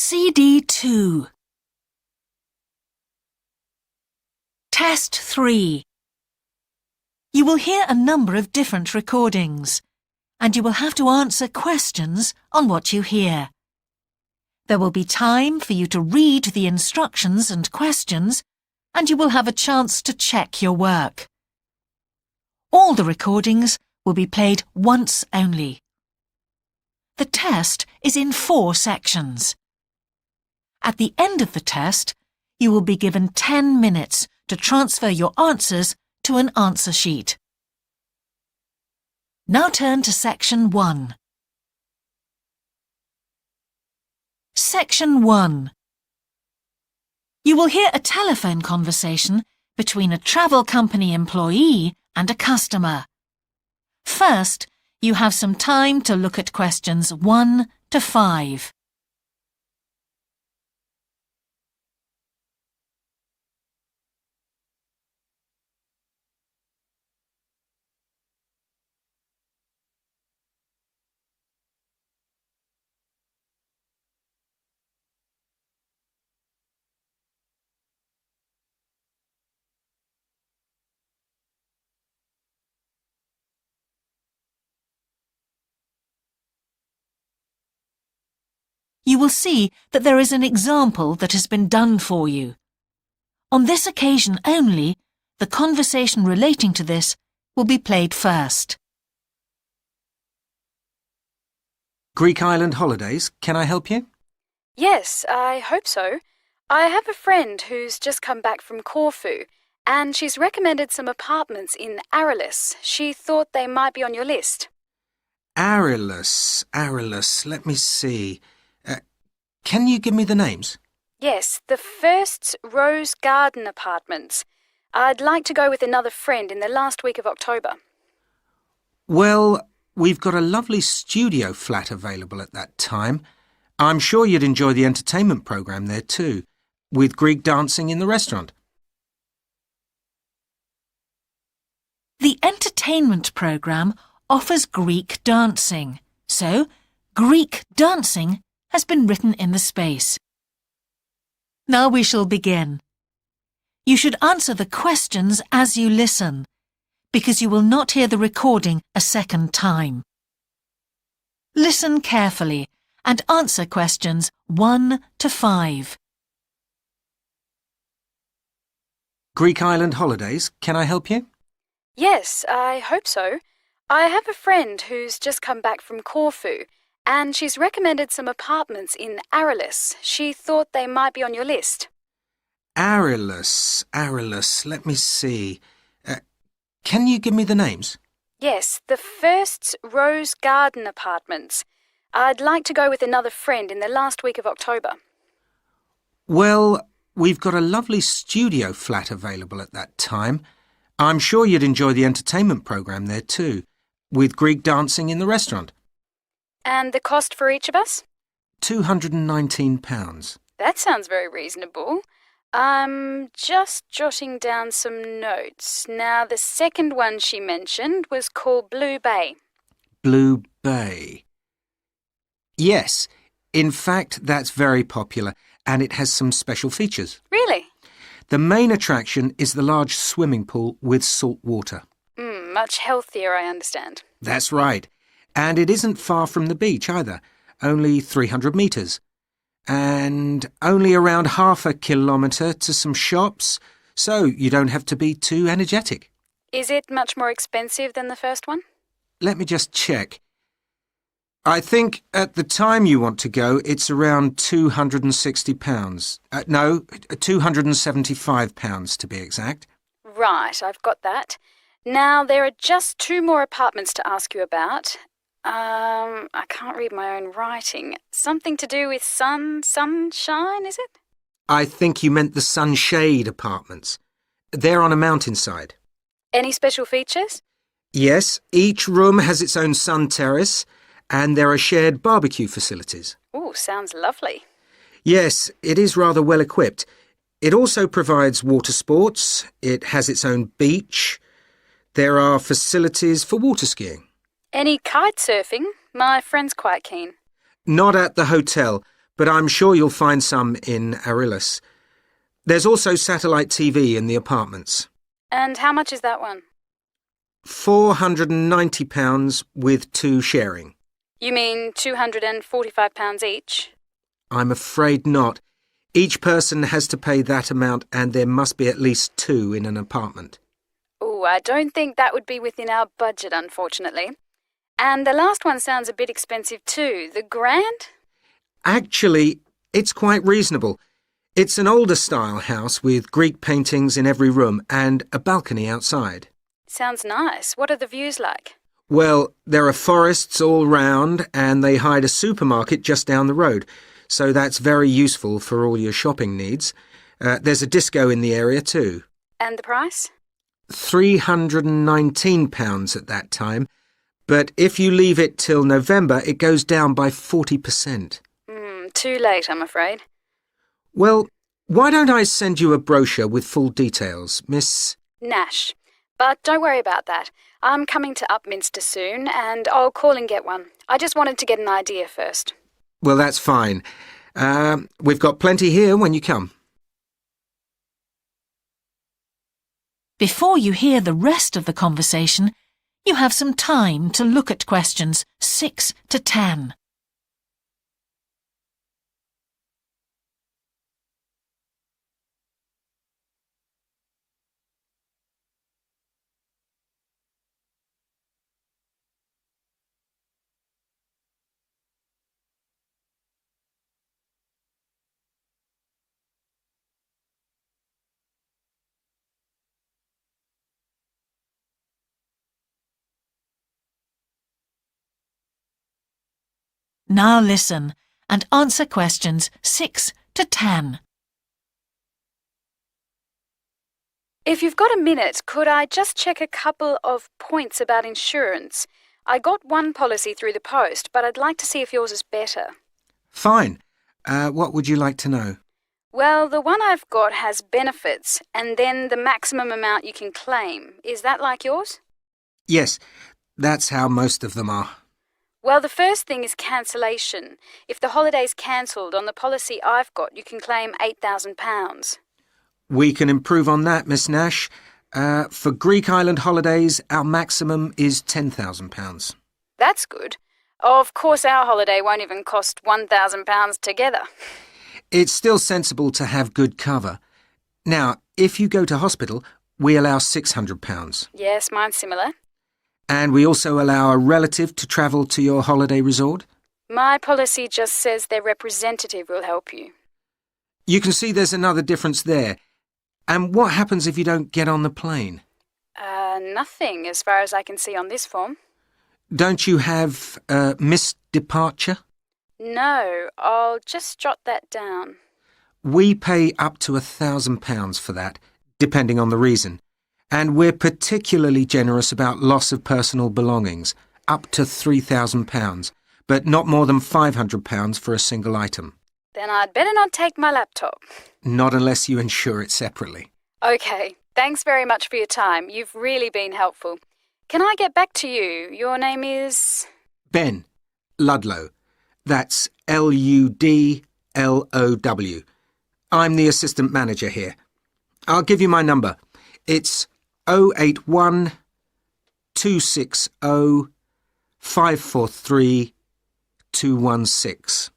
CD2. Test 3. You will hear a number of different recordings, and you will have to answer questions on what you hear. There will be time for you to read the instructions and questions, and you will have a chance to check your work. All the recordings will be played once only. The test is in 4 sections. At the end of the test, you will be given 10 minutes to transfer your answers to an answer sheet. Now turn to Section 1. Section 1. You will hear a telephone conversation between a travel company employee and a customer. First, you have some time to look at questions 1 to 5. You will see that there is an example that has been done for you. On this occasion only, the conversation relating to this will be played first. Greek island holidays, can I help you? Yes, I hope so. I have a friend who's just come back from Corfu, and she's recommended some apartments in Arelis. She thought they might be on your list. Arelis, let me see. Can you give me the names? Yes, the first's Rose Garden Apartments. I'd like to go with another friend in the last week of October. Well, we've got a lovely studio flat available at that time. I'm sure you'd enjoy the entertainment programme there too, with Greek dancing in the restaurant. The entertainment programme offers Greek dancing, so Greek dancing has been written in the space. Now we shall begin. You should answer the questions as you listen, because you will not hear the recording a second time. Listen carefully and answer questions 1 to 5. Greek island holidays, can I help you? Yes, I hope so. I have a friend who's just come back from Corfu, and she's recommended some apartments in Arelis. She thought they might be on your list. Arelis, let me see. Can you give me the names? Yes, the first's Rose Garden Apartments. I'd like to go with another friend in the last week of October. Well, we've got a lovely studio flat available at that time. I'm sure you'd enjoy the entertainment programme there too, with Greek dancing in the restaurant. And the cost for each of us? £219. That sounds very reasonable. I'm just jotting down some notes. Now, the second one she mentioned was called Blue Bay. Blue Bay. Yes, in fact, that's very popular, and it has some special features. Really? The main attraction is the large swimming pool with salt water. Much healthier, I understand. That's right. And it isn't far from the beach either, only 300 metres. And only around half a kilometre to some shops, so you don't have to be too energetic. Is it much more expensive than the first one? Let me just check. I think at the time you want to go, it's around £260. No, £275 to be exact. Right, I've got that. Now, there are just 2 more apartments to ask you about. I can't read my own writing. Something to do with sunshine, is it? I think you meant the Sunshade Apartments. They're on a mountainside. Any special features? Yes, each room has its own sun terrace, and there are shared barbecue facilities. Ooh, sounds lovely. Yes, it is rather well equipped. It also provides water sports. It has its own beach. There are facilities for water skiing. Any kite surfing? My friend's quite keen. Not at the hotel, but I'm sure you'll find some in Arillis. There's also satellite TV in the apartments. And how much is that one? £490 with 2 sharing. You mean £245 each? I'm afraid not. Each person has to pay that amount and there must be at least 2 in an apartment. Oh, I don't think that would be within our budget, unfortunately. And the last one sounds a bit expensive too. The grand? Actually, it's quite reasonable. It's an older style house with Greek paintings in every room and a balcony outside. Sounds nice. What are the views like? Well, there are forests all round and they hide a supermarket just down the road, so that's very useful for all your shopping needs. There's a disco in the area too. And the price? £319 at that time, but if you leave it till November, it goes down by 40%. Too late, I'm afraid. Well, why don't I send you a brochure with full details, Miss... Nash. But don't worry about that. I'm coming to Upminster soon, and I'll call and get one. I just wanted to get an idea first. Well, that's fine. We've got plenty here when you come. Before you hear the rest of the conversation, you have some time to look at questions 6 to 10. Now listen and answer questions 6 to 10. If you've got a minute, could I just check a couple of points about insurance? I got one policy through the post, but I'd like to see if yours is better. Fine. What would you like to know? Well, the one I've got has benefits, and then the maximum amount you can claim. Is that like yours? Yes, that's how most of them are. Well, the first thing is cancellation. If the holiday's cancelled on the policy I've got, you can claim £8,000. We can improve on that, Miss Nash. For Greek island holidays, our maximum is £10,000. That's good. Of course, our holiday won't even cost £1,000 together. It's still sensible to have good cover. Now, if you go to hospital, we allow £600. Yes, mine's similar. And we also allow a relative to travel to your holiday resort. My policy just says their representative will help you. You can see there's another difference there. And what happens if you don't get on the plane? Nothing as far as I can see on this form. Don't you have missed departure? No, I'll just jot that down. We pay up to £1,000 for that, depending on the reason. And we're particularly generous about loss of personal belongings, up to £3,000, but not more than £500 for a single item. Then I'd better not take my laptop. Not unless you insure it separately. OK, thanks very much for your time. You've really been helpful. Can I get back to you? Your name is... Ben Ludlow. That's Ludlow. I'm the assistant manager here. I'll give you my number. It's 081 260 543 216.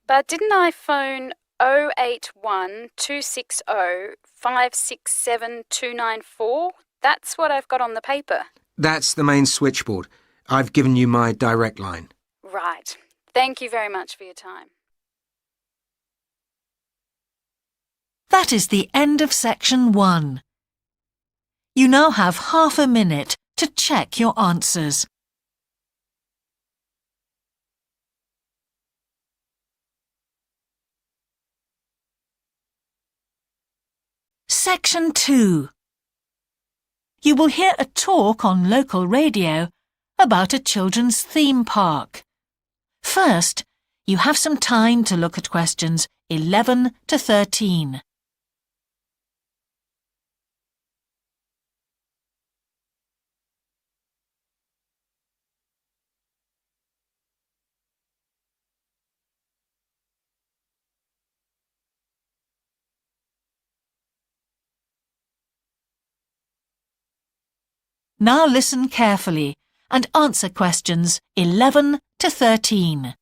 But didn't I phone 081 260 567 294? That's what I've got on the paper. That's the main switchboard. I've given you my direct line. Right. Thank you very much for your time. That is the end of section 1. You now have half a minute to check your answers. Section 2. You will hear a talk on local radio about a children's theme park. First, you have some time to look at questions 11 to 13. Now listen carefully and answer questions 11 to 13.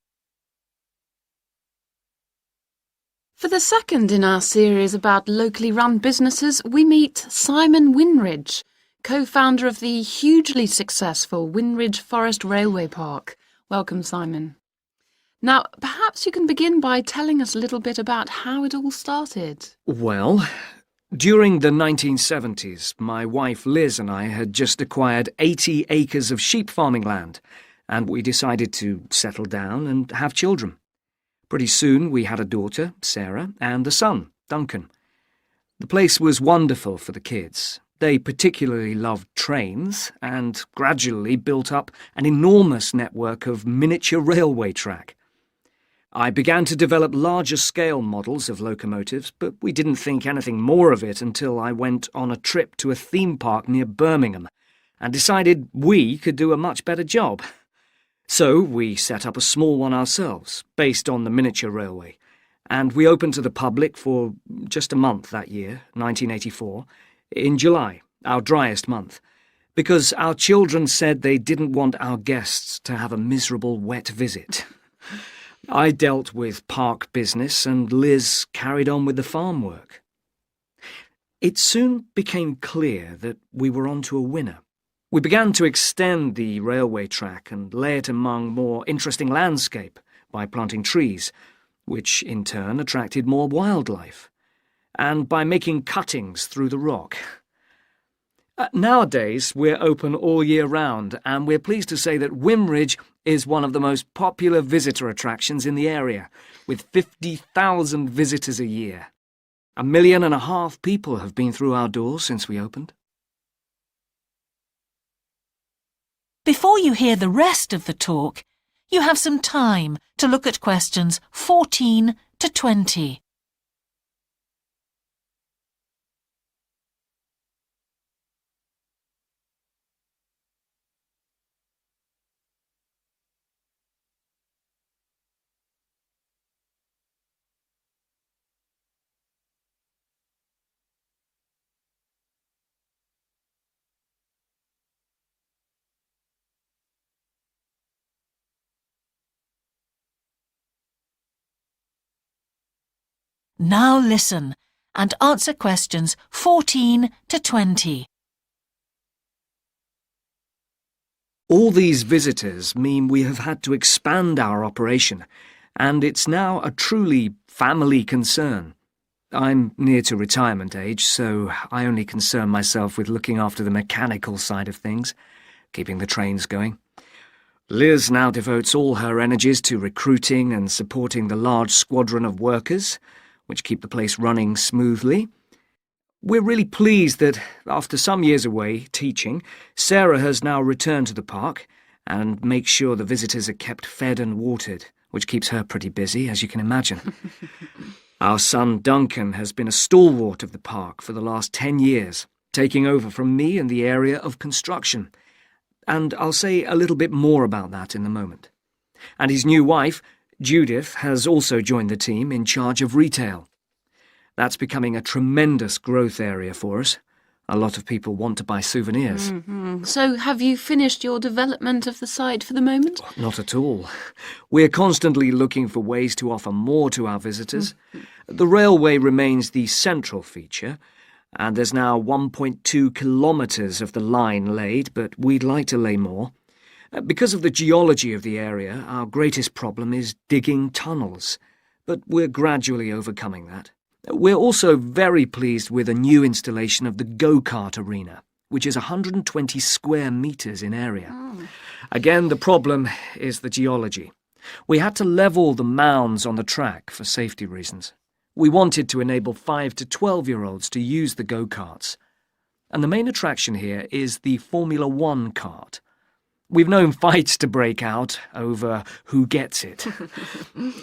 For the second in our series about locally run businesses, we meet Simon Winridge, co-founder of the hugely successful Winridge Forest Railway Park. Welcome, Simon. Now, perhaps you can begin by telling us a little bit about how it all started. Well, during the 1970s, my wife Liz and I had just acquired 80 acres of sheep farming land, and we decided to settle down and have children. Pretty soon we had a daughter, Sarah, and a son, Duncan. The place was wonderful for the kids. They particularly loved trains and gradually built up an enormous network of miniature railway track. I began to develop larger-scale models of locomotives, but we didn't think anything more of it until I went on a trip to a theme park near Birmingham and decided we could do a much better job. So we set up a small one ourselves, based on the miniature railway, and we opened to the public for just a month that year, 1984, in July, our driest month, because our children said they didn't want our guests to have a miserable wet visit. I dealt with park business and Liz carried on with the farm work. It soon became clear that we were onto a winner. We began to extend the railway track and lay it among more interesting landscape by planting trees, which in turn attracted more wildlife, and by making cuttings through the rock. Nowadays, we're open all year round, and we're pleased to say that Winridge is one of the most popular visitor attractions in the area, with 50,000 visitors a year. 1.5 million people have been through our doors since we opened. Before you hear the rest of the talk, you have some time to look at questions 14 to 20. Now listen and answer questions 14 to 20. All these visitors mean we have had to expand our operation, and it's now a truly family concern. I'm near to retirement age, so I only concern myself with looking after the mechanical side of things, keeping the trains going. Liz now devotes all her energies to recruiting and supporting the large squadron of workers, which keep the place running smoothly. We're really pleased that, after some years away teaching, Sarah has now returned to the park and makes sure the visitors are kept fed and watered, which keeps her pretty busy, as you can imagine. Our son Duncan has been a stalwart of the park for the last 10 years, taking over from me in the area of construction. And I'll say a little bit more about that in a moment. And his new wife, Judith, has also joined the team in charge of retail. That's becoming a tremendous growth area for us. A lot of people want to buy souvenirs. So have you finished your development of the site for the moment? Not at all. We're constantly looking for ways to offer more to our visitors. The railway remains the central feature, and there's now 1.2 kilometres of the line laid, but we'd like to lay more. Because of the geology of the area, our greatest problem is digging tunnels, but we're gradually overcoming that. We're also very pleased with a new installation of the go-kart arena, which is 120 square metres in area. Again, the problem is the geology. We had to level the mounds on the track for safety reasons. We wanted to enable 5 to 12-year-olds to use the go-karts. And the main attraction here is the Formula One kart. We've known fights to break out over who gets it.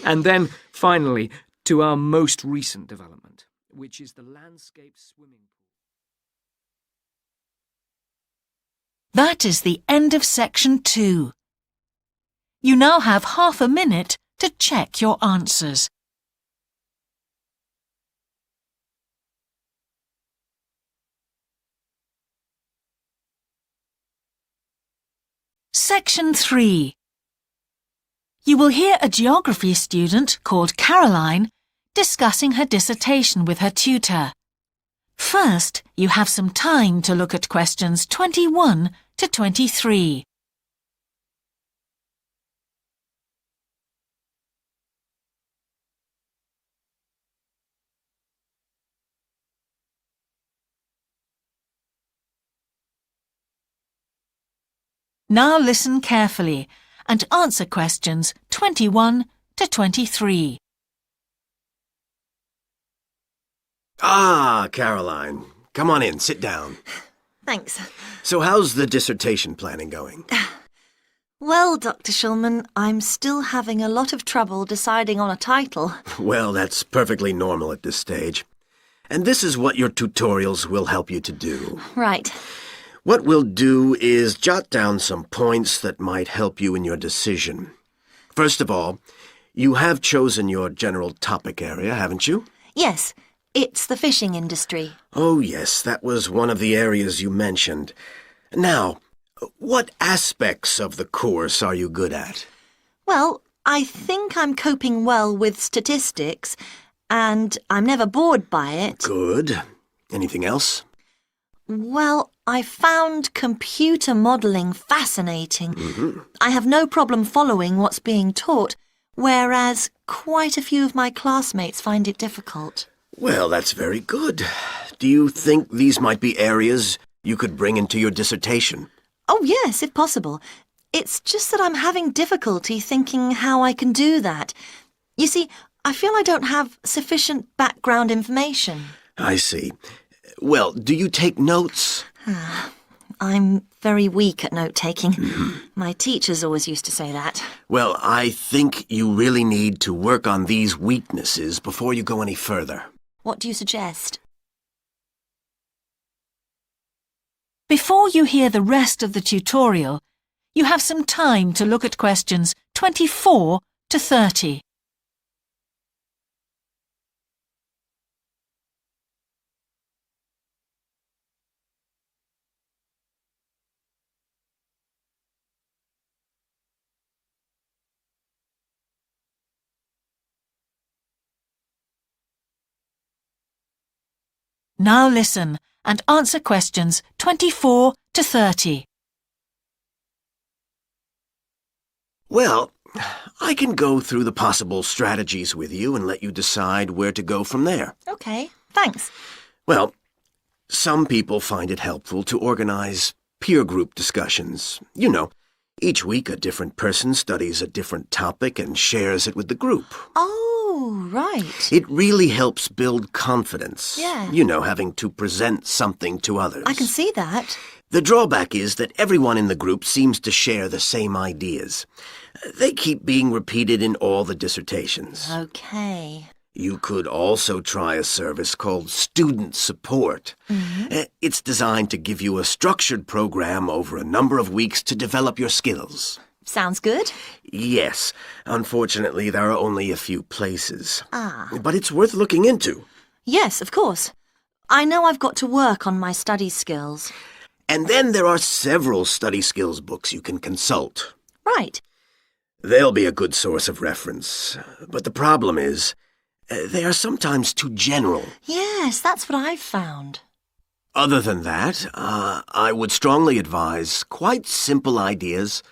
And then, finally, to our most recent development, which is the landscape swimming pool. That is the end of section 2. You now have half a minute to check your answers. Section 3. You will hear a geography student called Caroline discussing her dissertation with her tutor. First, you have some time to look at questions 21 to 23. Now listen carefully and answer questions 21 to 23. Ah, Caroline. Come on in, sit down. Thanks. So how's the dissertation planning going? Well, Dr. Schulman, I'm still having a lot of trouble deciding on a title. Well, that's perfectly normal at this stage. And this is what your tutorials will help you to do. Right. What we'll do is jot down some points that might help you in your decision. First of all, you have chosen your general topic area, haven't you? Yes, it's the fishing industry. Oh, yes, that was one of the areas you mentioned. Now, what aspects of the course are you good at? Well, I think I'm coping well with statistics, and I'm never bored by it. Good. Anything else? Well, I found computer modelling fascinating. I have no problem following what's being taught, whereas quite a few of my classmates find it difficult. Well, that's very good. Do you think these might be areas you could bring into your dissertation? Oh, yes, if possible. It's just that I'm having difficulty thinking how I can do that. You see, I feel I don't have sufficient background information. I see. Well, do you take notes? I'm very weak at note-taking. My teachers always used to say that. Well, I think you really need to work on these weaknesses before you go any further. What do you suggest? Before you hear the rest of the tutorial, you have some time to look at questions 24 to 30. Now listen and answer questions 24 to 30. Well, I can go through the possible strategies with you and let you decide where to go from there. Okay, thanks. Well, some people find it helpful to organize peer group discussions. You know, each week a different person studies a different topic and shares it with the group. Oh, right. It really helps build confidence. Yeah. You know, having to present something to others. I can see that. The drawback is that everyone in the group seems to share the same ideas. They keep being repeated in all the dissertations. Okay. You could also try a service called Student Support. It's designed to give you a structured program over a number of weeks to develop your skills. Sounds good. Yes, unfortunately there are only a few places. Ah. But it's worth looking into. Yes, of course. I know I've got to work on my study skills. And then there are several study skills books you can consult. Right. They'll be a good source of reference. But the problem is, they are sometimes too general. Yes, that's what I've found. Other than that, I would strongly advise quite simple ideas,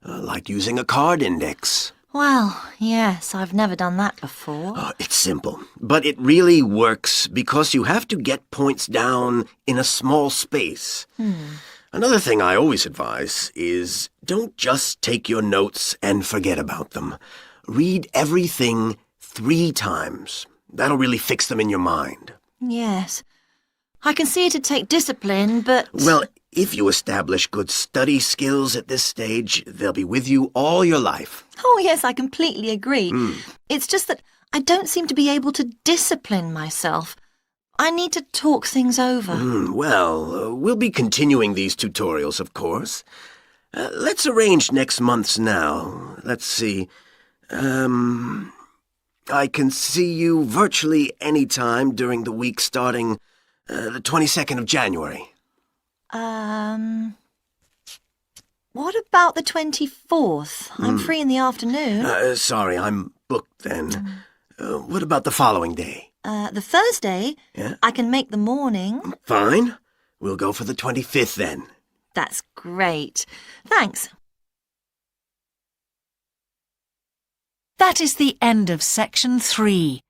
like using a card index. Well, yes, I've never done that before. It's simple, but it really works because you have to get points down in a small space. Another thing I always advise is don't just take your notes and forget about them. Read everything 3 times. That'll really fix them in your mind. Yes. I can see it'd take discipline, but... Well, if you establish good study skills at this stage, they'll be with you all your life. Oh, yes, I completely agree. It's just that I don't seem to be able to discipline myself. I need to talk things over. We'll be continuing these tutorials, of course. Let's arrange next month's now. Let's see. I can see you virtually any time during the week starting the 22nd of January. What about the 24th? I'm free in the afternoon. Sorry, I'm booked then. What about the following day? The Thursday? Yeah? I can make the morning. Fine. We'll go for the 25th then. That's great. Thanks. That is the end of section 3.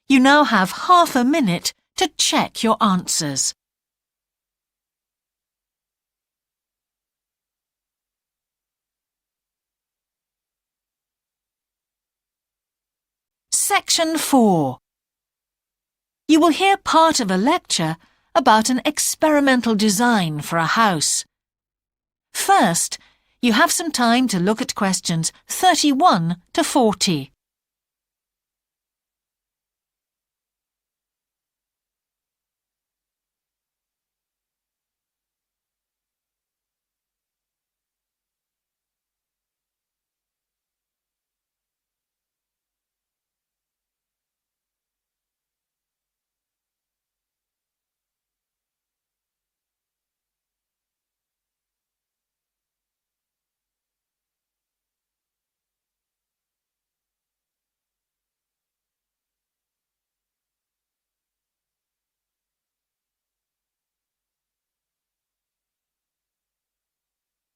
You now have half a minute to check your answers. Section 4. You will hear part of a lecture about an experimental design for a house. First, you have some time to look at questions 31 to 40.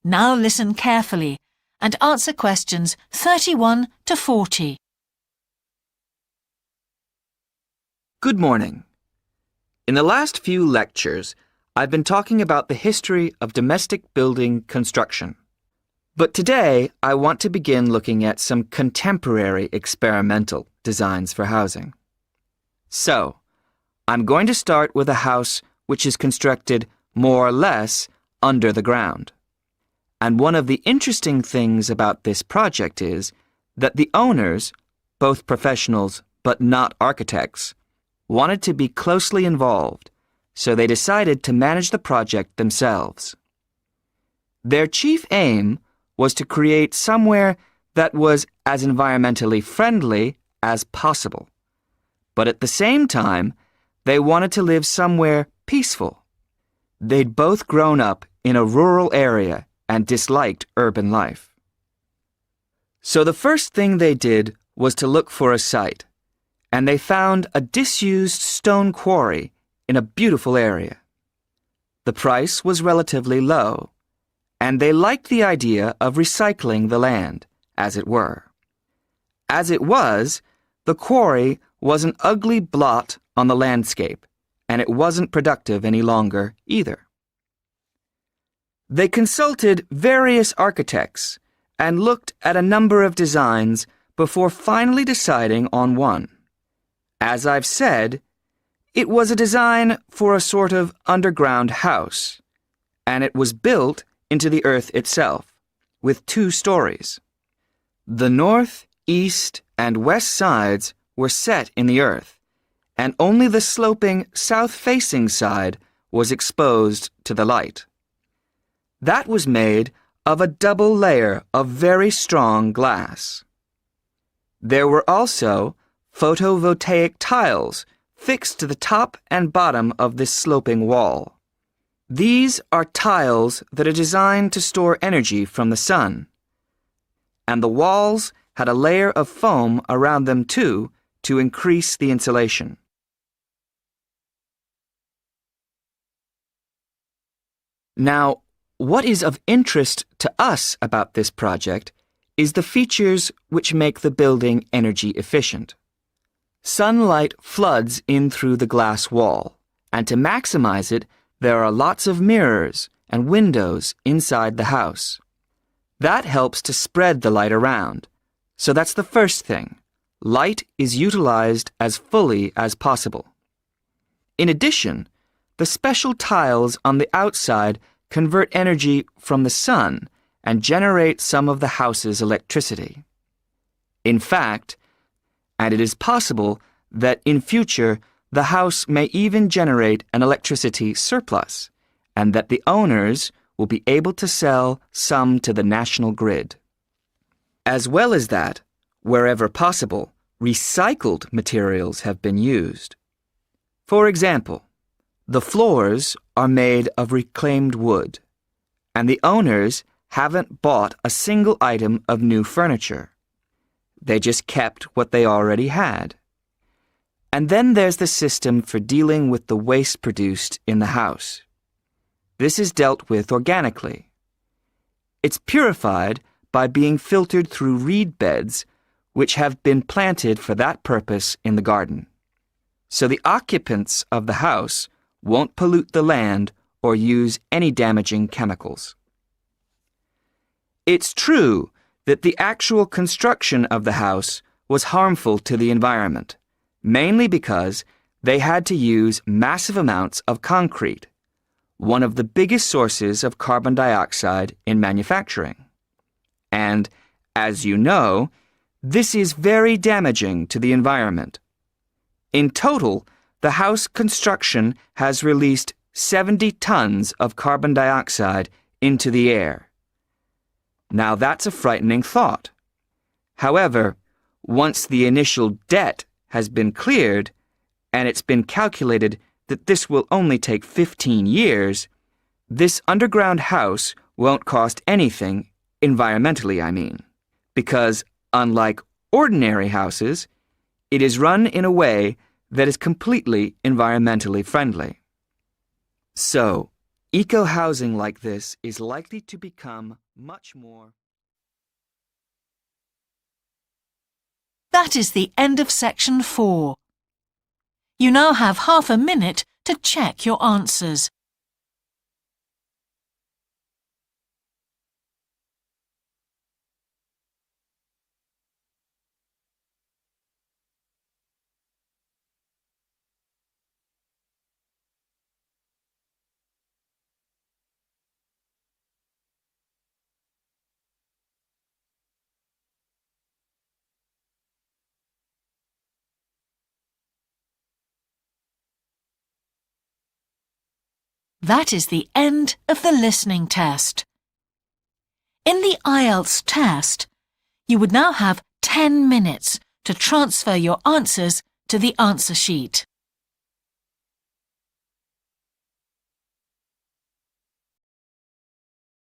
Now listen carefully and answer questions 31 to 40. Good morning. In the last few lectures, I've been talking about the history of domestic building construction. But today, I want to begin looking at some contemporary experimental designs for housing. So, I'm going to start with a house which is constructed more or less under the ground. And one of the interesting things about this project is that the owners, both professionals but not architects, wanted to be closely involved, so they decided to manage the project themselves. Their chief aim was to create somewhere that was as environmentally friendly as possible. But at the same time, they wanted to live somewhere peaceful. They'd both grown up in a rural area and disliked urban life. So the first thing they did was to look for a site, and they found a disused stone quarry in a beautiful area. The price was relatively low, and they liked the idea of recycling the land, as it were. As it was, the quarry was an ugly blot on the landscape, and it wasn't productive any longer either. They consulted various architects and looked at a number of designs before finally deciding on one. As I've said, it was a design for a sort of underground house, and it was built into the earth itself, with 2 stories. The north, east, and west sides were set in the earth, and only the sloping south-facing side was exposed to the light. That was made of a double layer of very strong glass. There were also photovoltaic tiles fixed to the top and bottom of this sloping wall. These are tiles that are designed to store energy from the sun, and the walls had a layer of foam around them too to increase the insulation. Now, what is of interest to us about this project is the features which make the building energy efficient. Sunlight floods in through the glass wall, and to maximize it, there are lots of mirrors and windows inside the house. That helps to spread the light around. So that's the first thing. Light is utilized as fully as possible. In addition, the special tiles on the outside convert energy from the sun and generate some of the house's electricity. In fact, and it is possible that in future the house may even generate an electricity surplus, and that the owners will be able to sell some to the national grid. As well as that, wherever possible, recycled materials have been used. For example, the floors are made of reclaimed wood, and the owners haven't bought a single item of new furniture. They just kept what they already had. And then there's the system for dealing with the waste produced in the house. This is dealt with organically. It's purified by being filtered through reed beds which have been planted for that purpose in the garden. So the occupants of the house won't pollute the land or use any damaging chemicals. It's true that the actual construction of the house was harmful to the environment, mainly because they had to use massive amounts of concrete, one of the biggest sources of carbon dioxide in manufacturing. And, as you know, this is very damaging to the environment. In total, the house construction has released 70 tons of carbon dioxide into the air. Now that's a frightening thought. However, once the initial debt has been cleared, and it's been calculated that this will only take 15 years, this underground house won't cost anything, environmentally I mean, because unlike ordinary houses, it is run in a way that is completely environmentally friendly. So, eco-housing like this is likely to become much more. That is the end of section 4. You now have half a minute to check your answers. That is the end of the listening test. In the IELTS test, you would now have 10 minutes to transfer your answers to the answer sheet.